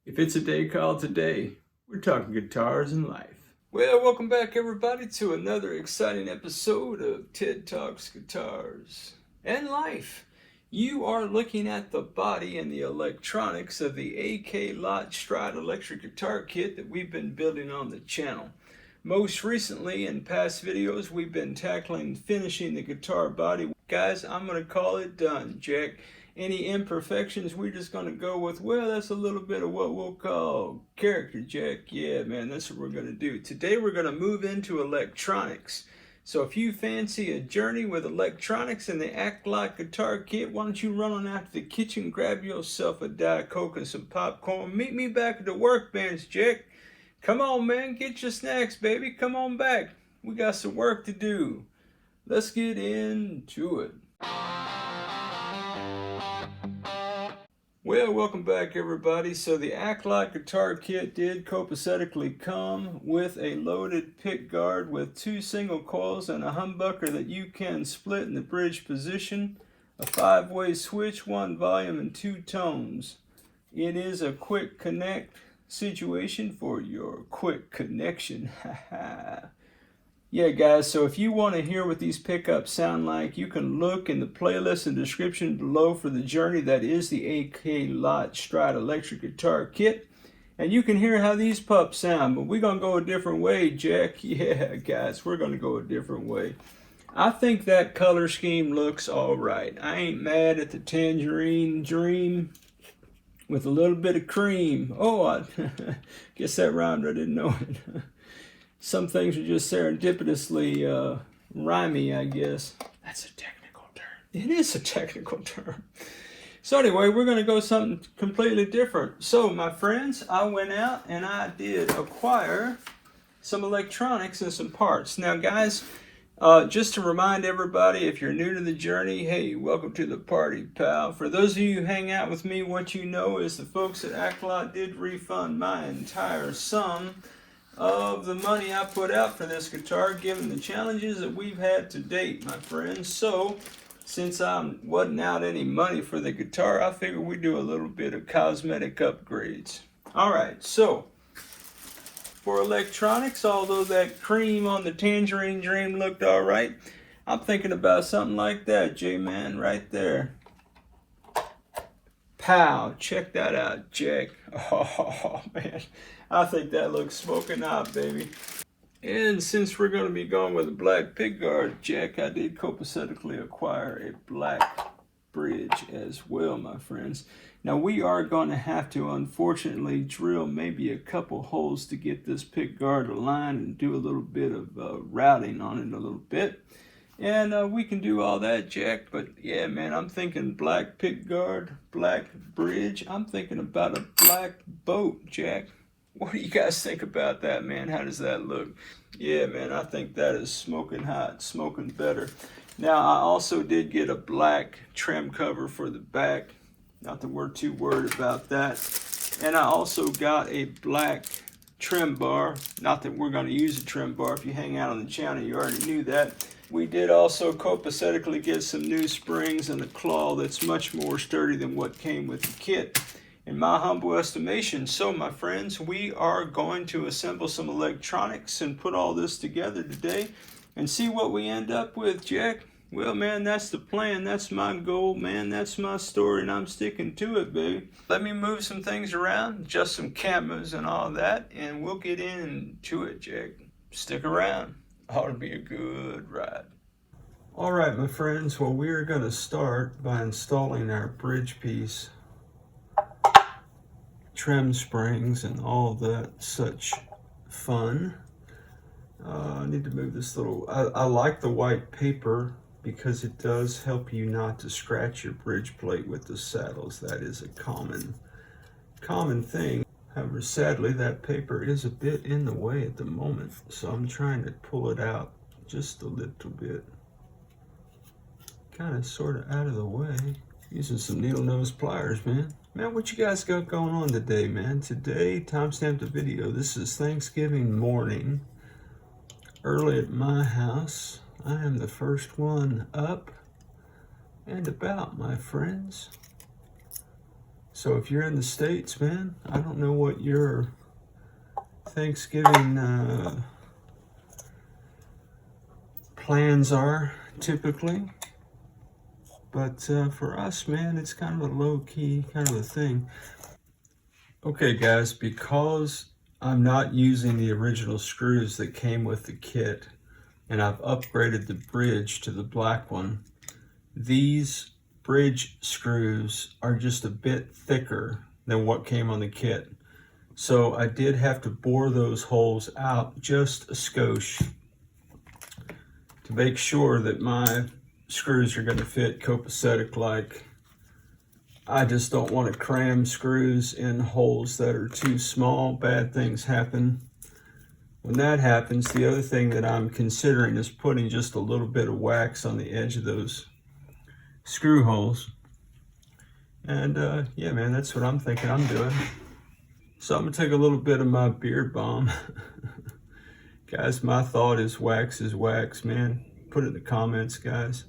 If it's a day called today, we're talking guitars and life. Well, welcome back everybody to another exciting episode of TED Talks Guitars and Life. You are looking at the body and the electronics of the AKLOT Stryde electric guitar kit that we've been building on the channel. Most recently, in past videos, we've been tackling finishing the guitar body. Guys, I'm going to call it done, Jack. Any imperfections, we're just going to go with, well, that's a little bit of what we'll call character, Jack. Yeah, man, that's what we're going to do. Today, we're going to move into electronics. So if you fancy a journey with electronics and the AKLOT guitar kit, why don't you run on out to the kitchen, grab yourself a Diet Coke and some popcorn. Meet me back at the workbench, Jack. Come on, man, get your snacks, baby. Come on back. We got some work to do. Let's get into it. Well, welcome back everybody. So the AKLOT guitar kit did copacetically come with a loaded pickguard with 2 single coils and a humbucker that you can split in the bridge position, a 5-way switch, 1 volume and 2 tones. It is a quick connect situation for your quick connection. Yeah, guys, so if you want to hear what these pickups sound like, you can look in the playlist and description below for the journey that is the AKLOT Stryde electric guitar kit. And you can hear how these pups sound, but we're going to go a different way, Jack. Yeah, guys, we're going to go a different way. I think that color scheme looks all right. I ain't mad at the Tangerine Dream with a little bit of cream. Oh, I guess that rhymed. I didn't know it. Some things are just serendipitously rhymey, I guess. That's a technical term. It is a technical term. So anyway, we're going to go something completely different. So my friends, I went out and I did acquire some electronics and some parts. Now guys, just to remind everybody, if you're new to the journey, hey, welcome to the party, pal. For those of you who hang out with me, what you know is the folks at AKLOT did refund my entire sum of the money I put out for this guitar, given the challenges that we've had to date, my friends. So, since I wasn't out any money for the guitar, I figured we'd do a little bit of cosmetic upgrades. Alright, so, for electronics, although that cream on the Tangerine Dream looked alright, I'm thinking about something like that, J-Man, right there. Pow! Check that out, Jack. Oh, man. I think that looks smoking hot, baby. And since we're going to be going with a black pickguard, Jack, I did copacetically acquire a black bridge as well, my friends. Now, we are going to have to, unfortunately, drill maybe a couple holes to get this pickguard aligned and do a little bit of routing on it a little bit. And we can do all that, Jack, but yeah, man, I'm thinking black pickguard, black bridge. I'm thinking about a black boat, Jack. What do you guys think about that, man? How does that look? Yeah, man, I think that is smoking hot, smoking better. Now, I also did get a black trim cover for the back. Not that we're too worried about that. And I also got a black trim bar. Not that we're going to use a trim bar. If you hang out on the channel, you already knew that. We did also copacetically get some new springs and a claw that's much more sturdy than what came with the kit, in my humble estimation. So my friends, we are going to assemble some electronics and put all this together today and see what we end up with, Jack. Well, man, that's the plan. That's my goal, man. That's my story, and I'm sticking to it, baby. Let me move some things around, just some cameras and all that, and we'll get into it, Jack. Stick around. Ought to be a good ride. All right, my friends. Well, we're going to start by installing our bridge piece, trim springs, and all that such fun. I need to move this little. I like the white paper because it does help you not to scratch your bridge plate with the saddles. That is a common thing. However, sadly, that paper is a bit in the way at the moment, so I'm trying to pull it out just a little bit. Kind of sort of out of the way. Using some needle nose pliers, man. Man, what you guys got going on today, man? Today, timestamp the video. This is Thanksgiving morning. Early at my house. I am the first one up and about, my friends. So if you're in the States, man, I don't know what your Thanksgiving plans are typically, but for us, man, it's kind of a low-key kind of a thing. Okay, guys, because I'm not using the original screws that came with the kit, and I've upgraded the bridge to the black one, these bridge screws are just a bit thicker than what came on the kit. So I did have to bore those holes out just a skosh to make sure that my screws are going to fit copacetic like. I just don't want to cram screws in holes that are too small. Bad things happen. When that happens, the other thing that I'm considering is putting just a little bit of wax on the edge of those screw holes. And yeah, man, that's what I'm thinking I'm doing. So I'm gonna take a little bit of my beard balm. Guys, my thought is wax, man. Put it in the comments, guys.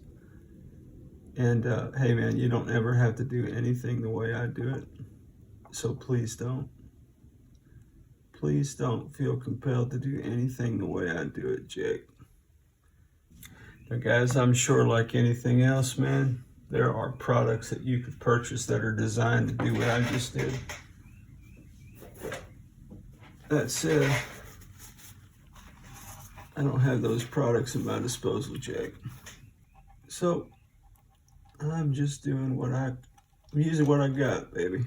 And hey, man, you don't ever have to do anything the way I do it. So please don't. Please don't feel compelled to do anything the way I do it, Jake. Now, guys, I'm sure like anything else, man, there are products that you could purchase that are designed to do what I just did. That said, I don't have those products at my disposal, Jake. So I'm just doing I'm using what I got, baby.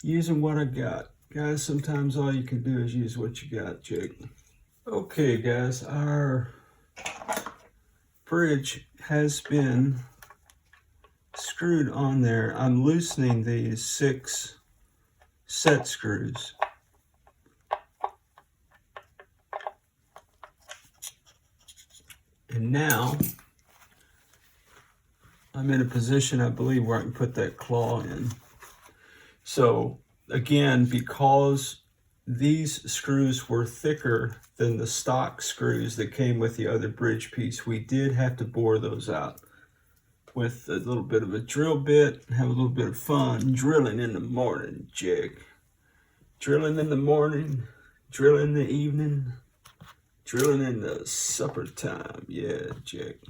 Using what I got. Guys, sometimes all you can do is use what you got, Jake. Okay, guys, our bridge has been screwed on there. I'm loosening these 6 set screws. And now I'm in a position, I believe, where I can put that claw in. So again, because these screws were thicker than the stock screws that came with the other bridge piece, we did have to bore those out with a little bit of a drill bit, have a little bit of fun drilling in the morning, Jake. Drilling in the morning, drilling in the evening, drilling in the supper time. Yeah, Jake.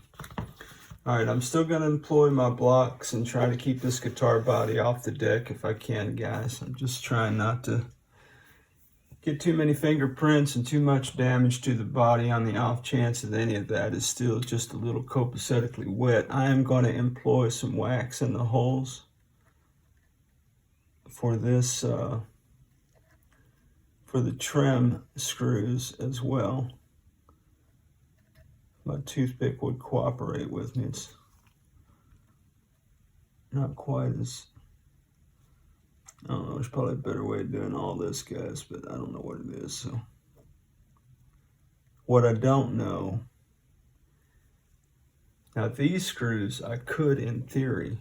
All right, I'm still gonna employ my blocks and try to keep this guitar body off the deck if I can, guys. I'm just trying not to get too many fingerprints and too much damage to the body on the off chance that any of that is still just a little copacetically wet. I am gonna employ some wax in the holes for this, for the trim screws as well. My toothpick would cooperate with me. It's not quite as, I don't know, there's probably a better way of doing all this, guys, but I don't know what it is. So what I don't know, now these screws I could, in theory,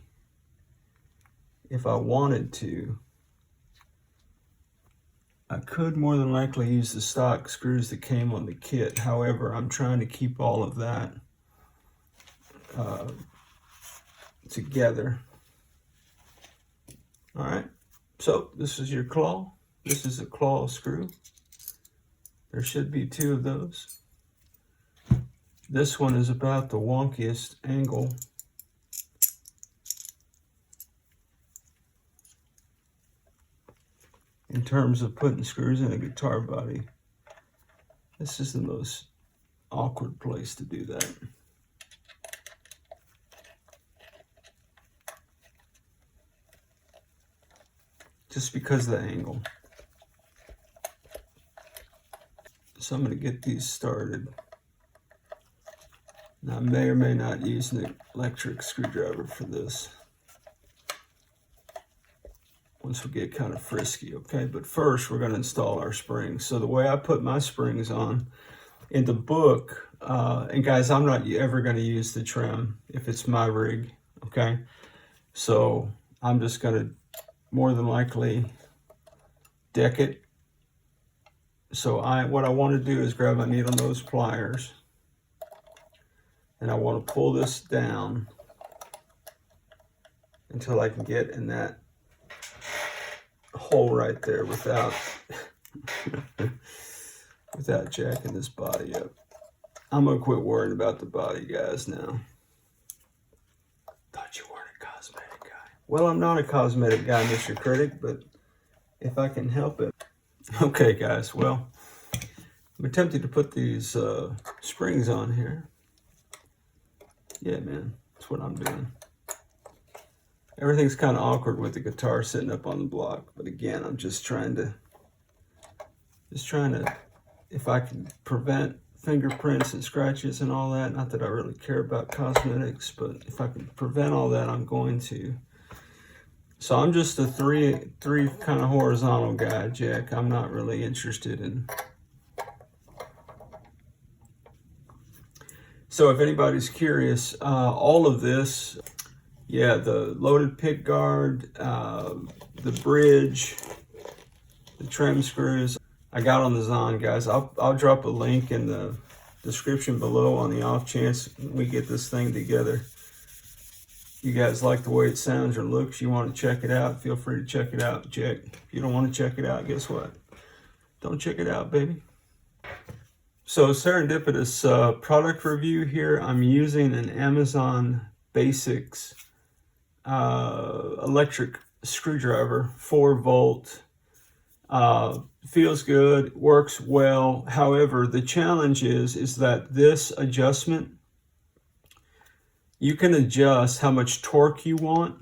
if I wanted to, I could more than likely use the stock screws that came on the kit. However, I'm trying to keep all of that together. All right, so this is your claw. This is a claw screw. There should be 2 of those. This one is about the wonkiest angle. In terms of putting screws in a guitar body. This is the most awkward place to do that. Just because of the angle. So I'm going to get these started. Now I may or may not use an electric screwdriver for this. Once we get kind of frisky, okay? But first, we're going to install our springs. So the way I put my springs on, in the book, and guys, I'm not ever going to use the trim if it's my rig, okay? So I'm just going to more than likely deck it. So what I want to do is grab my needle nose pliers, and I want to pull this down until I can get in that hole right there without without jacking this body up. I'm gonna quit worrying about the body, guys, now. Thought you weren't a cosmetic guy. Well, I'm not a cosmetic guy, Mr. Critic, but if I can help it. Okay, guys, well, I'm attempting to put these springs on here. Yeah, man, that's what I'm doing. Everything's kind of awkward with the guitar sitting up on the block, but again, I'm just trying to, if I can prevent fingerprints and scratches and all that, not that I really care about cosmetics, but if I can prevent all that, I'm going to. So I'm just a three kind of horizontal guy, Jack. I'm not really interested in. So if anybody's curious, all of this, yeah, the loaded pickguard, the bridge, the trim screws, I got on the Zon, guys. I'll drop a link in the description below on the off chance we get this thing together. You guys like the way it sounds or looks, you want to check it out, feel free to check it out, Jack. If you don't want to check it out, guess what? Don't check it out, baby. So serendipitous product review here. I'm using an Amazon Basics electric screwdriver, 4-volt. Feels good, works well. However, the challenge is that this adjustment, you can adjust how much torque you want.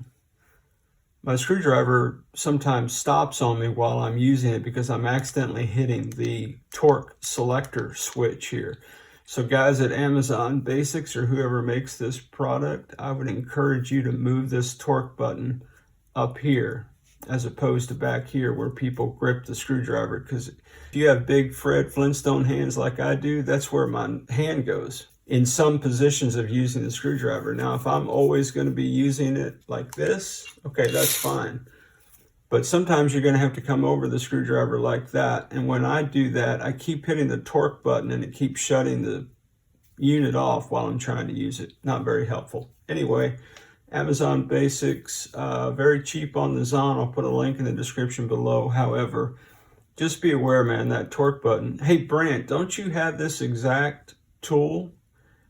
My screwdriver sometimes stops on me while I'm using it because I'm accidentally hitting the torque selector switch here. So guys at Amazon Basics or whoever makes this product, I would encourage you to move this torque button up here as opposed to back here where people grip the screwdriver, because if you have big Fred Flintstone hands like I do, that's where my hand goes in some positions of using the screwdriver. Now, if I'm always going to be using it like this, okay, that's fine. But sometimes you're going to have to come over the screwdriver like that. And when I do that, I keep hitting the torque button and it keeps shutting the unit off while I'm trying to use it. Not very helpful. Anyway, Amazon Basics, very cheap on the Zon. I'll put a link in the description below. However, just be aware, man, that torque button. Hey, Brant, don't you have this exact tool?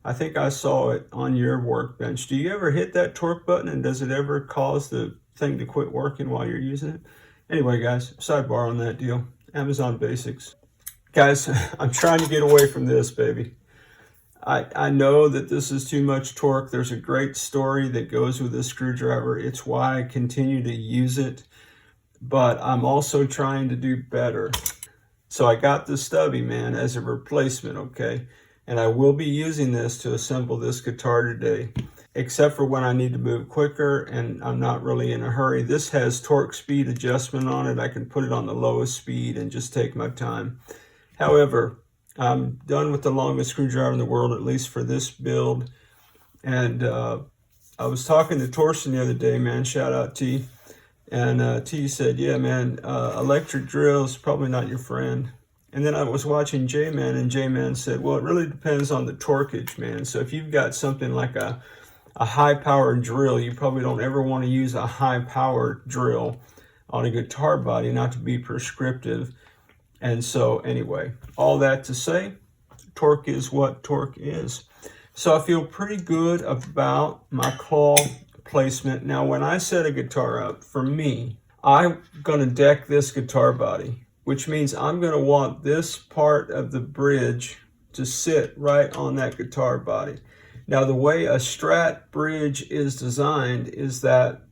I think I saw it on your workbench. Do you ever hit that torque button and does it ever cause the thing to quit working while you're using it? Anyway, guys, sidebar on that deal. Amazon Basics. Guys, I'm trying to get away from this, baby. I know that this is too much torque. There's a great story that goes with this screwdriver. It's why I continue to use it, but I'm also trying to do better. So I got the stubby, man, as a replacement, okay? And I will be using this to assemble this guitar today, except for when I need to move quicker and I'm not really in a hurry. This has torque speed adjustment on it. I can put it on the lowest speed and just take my time. However, I'm done with the longest screwdriver in the world, at least for this build. And I was talking to Torsten the other day, man, shout out T. And T said, yeah, man, electric drill is probably not your friend. And then I was watching J-Man, and J-Man said, well, it really depends on the torquage, man. So if you've got something like a high-powered drill, you probably don't ever want to use a high-powered drill on a guitar body, not to be prescriptive. And so anyway, all that to say, torque is what torque is. So I feel pretty good about my claw placement. Now, when I set a guitar up, for me, I'm going to deck this guitar body, which means I'm going to want this part of the bridge to sit right on that guitar body. Now, the way a Strat bridge is designed is that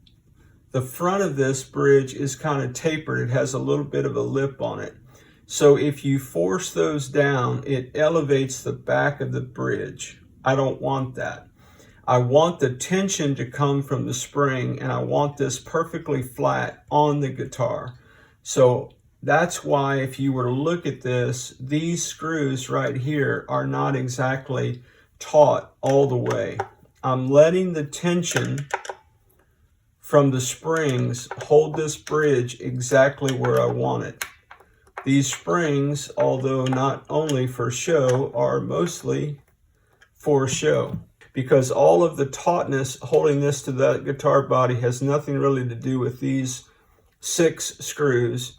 the front of this bridge is kind of tapered. It has a little bit of a lip on it. So if you force those down, it elevates the back of the bridge. I don't want that. I want the tension to come from the spring, and I want this perfectly flat on the guitar. So that's why if you were to look at this, these screws right here are not exactly taut all the way. I'm letting the tension from the springs hold this bridge exactly where I want it. These springs, although not only for show, are mostly for show, because all of the tautness holding this to that guitar body has nothing really to do with these 6 screws,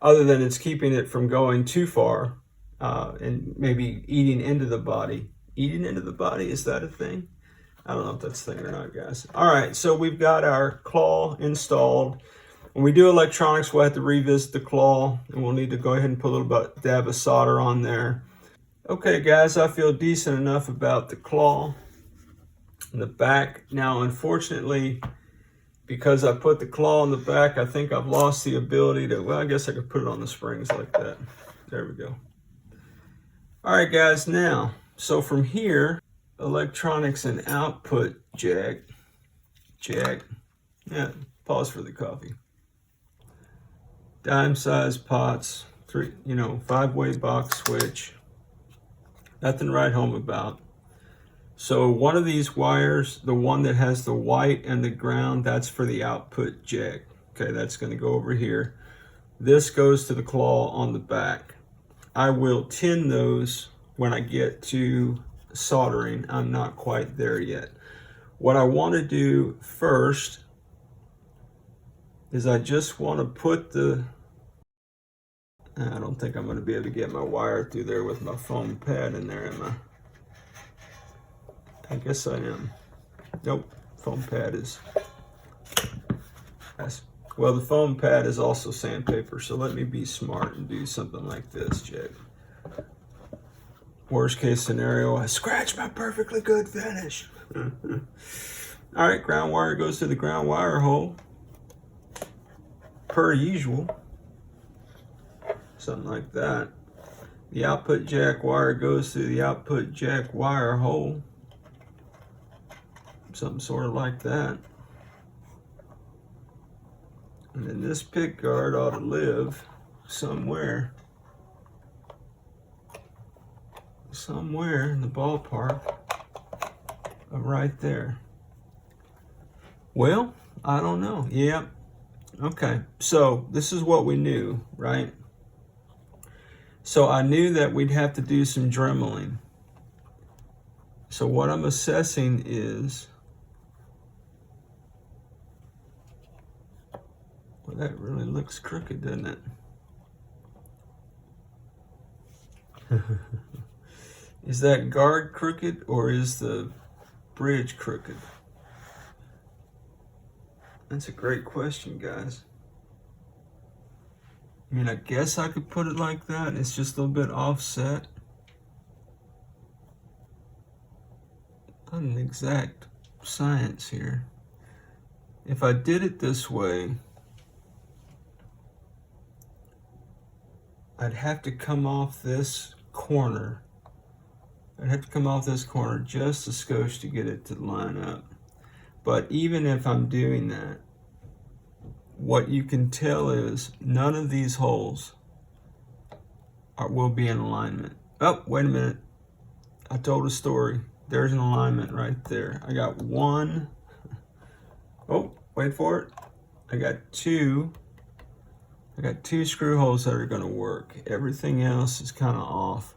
other than it's keeping it from going too far and maybe eating into the body. Eating into the body, is that a thing? I don't know if that's a thing or not, guys. All right, so we've got our claw installed. When we do electronics, we'll have to revisit the claw, and we'll need to go ahead and put a little dab of solder on there. Okay, guys, I feel decent enough about the claw in the back. Now, unfortunately, because I put the claw in the back, I think I've lost the ability to, well, I guess I could put it on the springs like that. There we go. All right, guys, now, so from here, electronics and output jack. Yeah, pause for the coffee. Dime size pots, 5-way box switch. Nothing to write home about. So one of these wires, the one that has the white and the ground, that's for the output jack. Okay, that's going to go over here. This goes to the claw on the back. I will tin those when I get to soldering. I'm not quite there yet. What I want to do first is I just want to put the, I don't think I'm going to be able to get my wire through there with my foam pad in there, am I? I guess I am. Nope, foam pad is, well, the foam pad is also sandpaper, so let me be smart and do something like this, Jack. Worst case scenario, I scratch my perfectly good finish. All right, ground wire goes to the ground wire hole, per usual. Something like that. The output jack wire goes through the output jack wire hole. Something sort of like that. And then this pickguard ought to live somewhere in the ballpark of right there. Well, I don't know. Yep. Okay, so this is what we knew, right? So I knew that we'd have to do some dremeling. So what I'm assessing is, well, that really looks crooked, doesn't it? Is that guard crooked or is the bridge crooked? That's a great question, guys. I mean, I guess I could put it like that. It's just a little bit offset. Not an exact science here. If I did it this way, I'd have to come off this corner. I'd have to come off this corner just a skosh to get it to line up. But even if I'm doing that, what you can tell is none of these holes will be in alignment. Oh, wait a minute. I told a story. There's an alignment right there. I got one. Oh, wait for it. I got two screw holes that are going to work. Everything else is kind of off.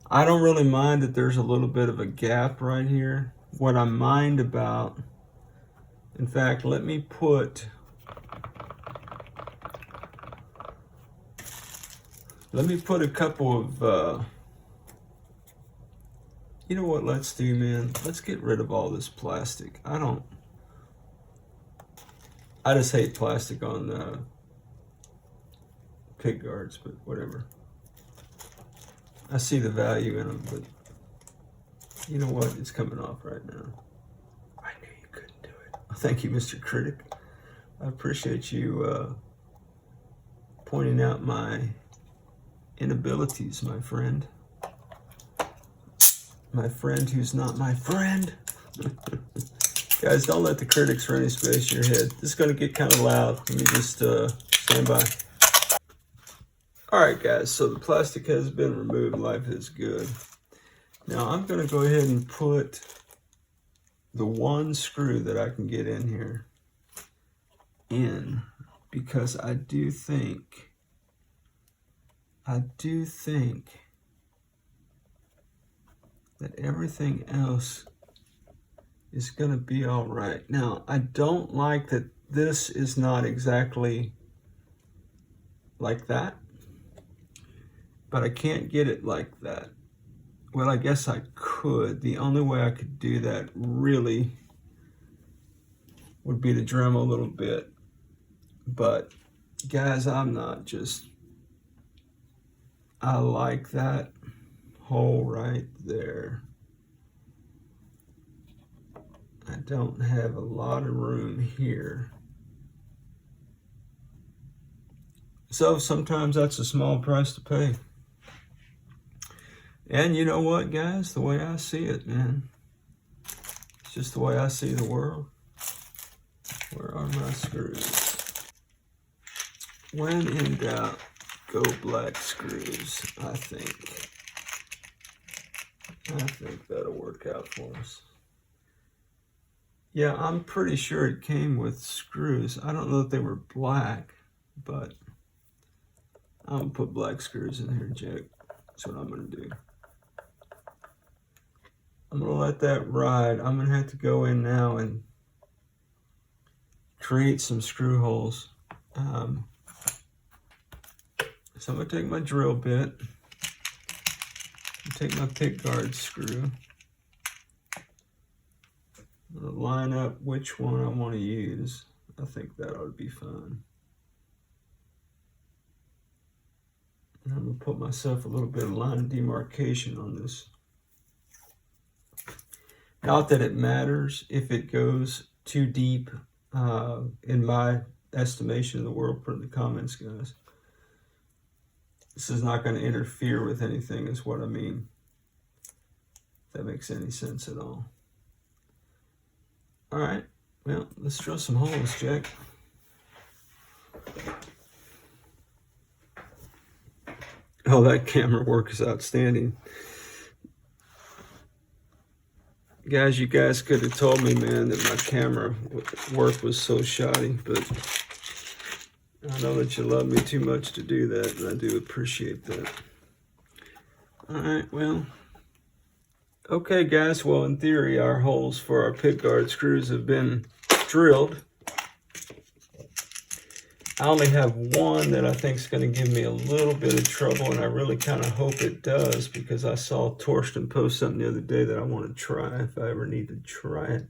I don't really mind that there's a little bit of a gap right here. What I mind about, in fact, let me put a couple of, you know what, let's do, man? Let's get rid of all this plastic. I just hate plastic on pickguards, but whatever. I see the value in them, but you know what? It's coming off right now. I knew you couldn't do it. Thank you, Mr. Critic. I appreciate you pointing out my inabilities, my friend. My friend who's not my friend. Guys, don't let the critics run any space in your head. This is going to get kind of loud. Let me just stand by. Alright guys, so the plastic has been removed. Life is good. Now I'm going to go ahead and put the one screw that I can get in here in, because I do think that everything else is going to be all right. Now, I don't like that this is not exactly like that, but I can't get it like that. Well, I guess I could. The only way I could do that really would be to Dremel a little bit. But guys, I'm not just, I like that hole right there. I don't have a lot of room here. So sometimes that's a small price to pay. And you know what, guys? The way I see it, man. It's just the way I see the world. Where are my screws? When in doubt, go black screws, I think. I think that'll work out for us. Yeah, I'm pretty sure it came with screws. I don't know if they were black, but I'm gonna put black screws in here, Jack. That's what I'm gonna do. I'm gonna let that ride. I'm gonna have to go in now and create some screw holes. So I'm gonna take my drill bit, take my pickguard screw, I'm gonna line up which one I want to use. I think that ought to be fun. And I'm gonna put myself a little bit of line of demarcation on this. Not that it matters if it goes too deep in my estimation of the world. Put in the comments, guys. This is not going to interfere with anything, is what I mean. If that makes any sense at all. All right, well, let's drill some holes, Jack. Oh, that camera work is outstanding. Guys, you guys could have told me, man, that my camera work was so shoddy, but I know that you love me too much to do that, and I do appreciate that. All right, well, okay, guys. Well, in theory, our holes for our pickguard screws have been drilled. I only have one that I think is going to give me a little bit of trouble, and I really kind of hope it does, because I saw Torsten post something the other day that I want to try if I ever need to try it.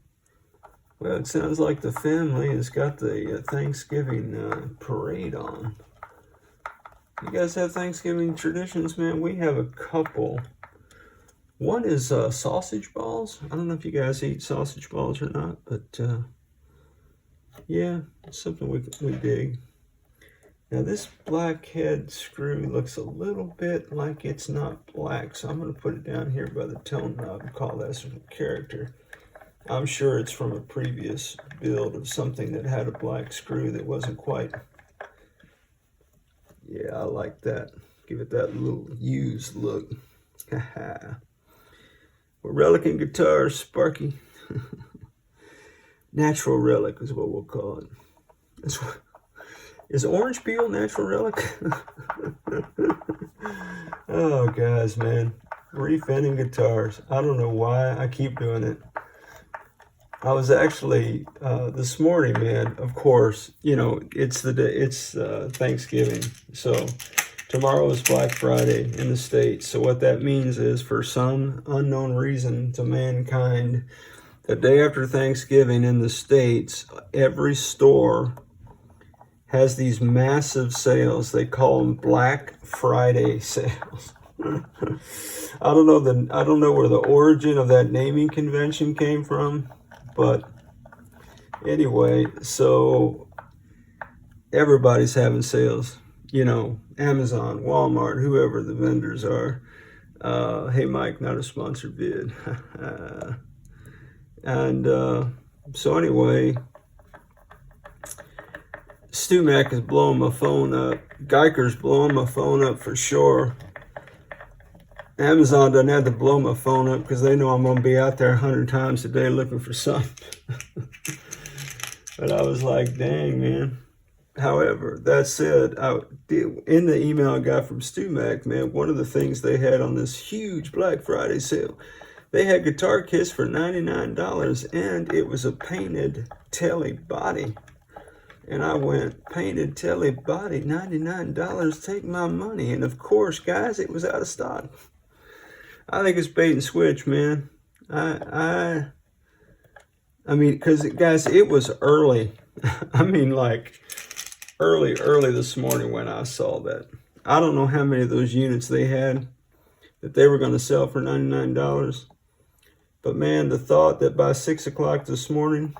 Well, it sounds like the family has got the Thanksgiving parade on. You guys have Thanksgiving traditions, man? We have a couple. One is sausage balls. I don't know if you guys eat sausage balls or not, but yeah, it's something we dig. Now this black head screw looks a little bit like it's not black, so I'm going to put it down here by the tone knob and call that some character. I'm sure it's from a previous build of something that had a black screw that wasn't quite. Yeah, I like that. Give it that little used look. Haha. We're relicing guitars, Sparky. Natural relic is what we'll call it. That's what, is orange peel natural relic? Oh, guys, man. Refitting guitars. I don't know why I keep doing it. I was actually this morning, man. Of course, you know it's the day. It's Thanksgiving, so tomorrow is Black Friday in the States. So what that means is, for some unknown reason to mankind, the day after Thanksgiving in the States, every store has these massive sales. They call them Black Friday sales. I don't know where the origin of that naming convention came from. But anyway, so everybody's having sales, you know, Amazon, Walmart, whoever the vendors are. Hey, Mike, not a sponsored vid. And so anyway, StuMac is blowing my phone up. Guyker's blowing my phone up for sure. Amazon doesn't have to blow my phone up because they know I'm going to be out there 100 times a day looking for something. But I was like, dang, man. However, that said, in the email I got from StuMac, man, one of the things they had on this huge Black Friday sale, they had guitar kits for $99, and it was a painted Tele body. And I went, painted Tele body, $99, take my money. And of course, guys, it was out of stock. I think it's bait and switch, man. I mean, because, guys, it was early. I mean, like, early this morning when I saw that. I don't know how many of those units they had that they were going to sell for $99. But, man, the thought that by 6 o'clock this morning,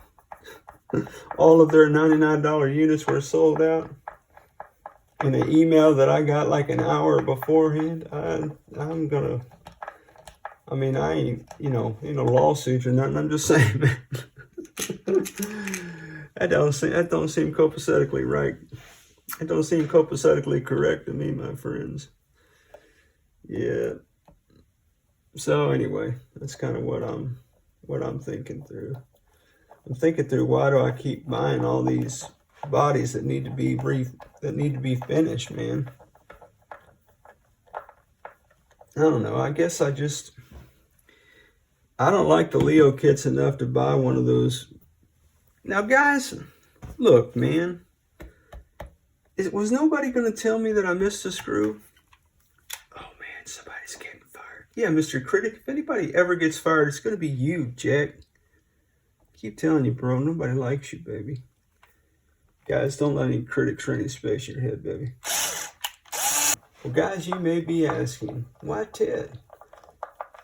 all of their $99 units were sold out. And an email that I got like an hour beforehand, I'm gonna, I mean, I ain't, you know, lawsuits or nothing. I'm just saying, man. that don't seem copacetically right. It don't seem copacetically correct to me, my friends. Yeah. So anyway, that's kind of what I'm thinking through. I'm thinking through, why do I keep buying all these bodies that need to be finished, man? I don't know. I guess I don't like the Leo kits enough to buy one of those. Now, guys, look, man. Was nobody going to tell me that I missed a screw? Oh, man, somebody's getting fired. Yeah, Mr. Critic, if anybody ever gets fired, it's going to be you, Jack. Keep telling you, bro, nobody likes you, baby. Guys, don't let any critics or any space in your head, baby. Well, guys, you may be asking, why, Ted?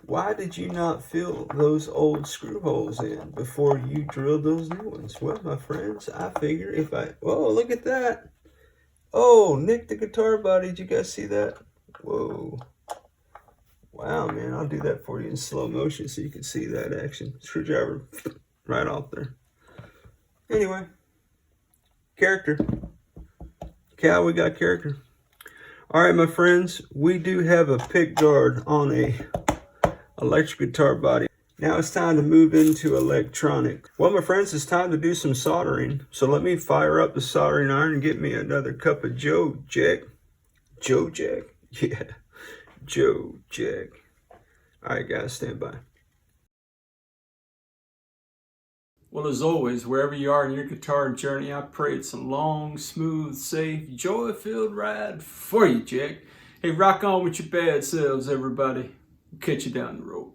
Why did you not fill those old screw holes in before you drilled those new ones? Well, my friends, I figure if I... Oh, look at that. Oh, Nick the guitar body. Did you guys see that? Whoa. Wow, man. I'll do that for you in slow motion so you can see that action. Screwdriver right off there. Anyway. Character. Cal, we got character. All right, my friends. We do have a Pickguard on a electric guitar body. Now it's time to move into electronic. Well, my friends, it's time to do some soldering. So let me fire up the soldering iron and get me another cup of Joe Jack. Joe Jack? Yeah. Joe Jack. All right, guys, stand by. Well, as always, wherever you are in your guitar journey, I pray it's a long, smooth, safe, joy-filled ride for you, Jack. Hey, rock on with your bad selves, everybody. Catch you down the road.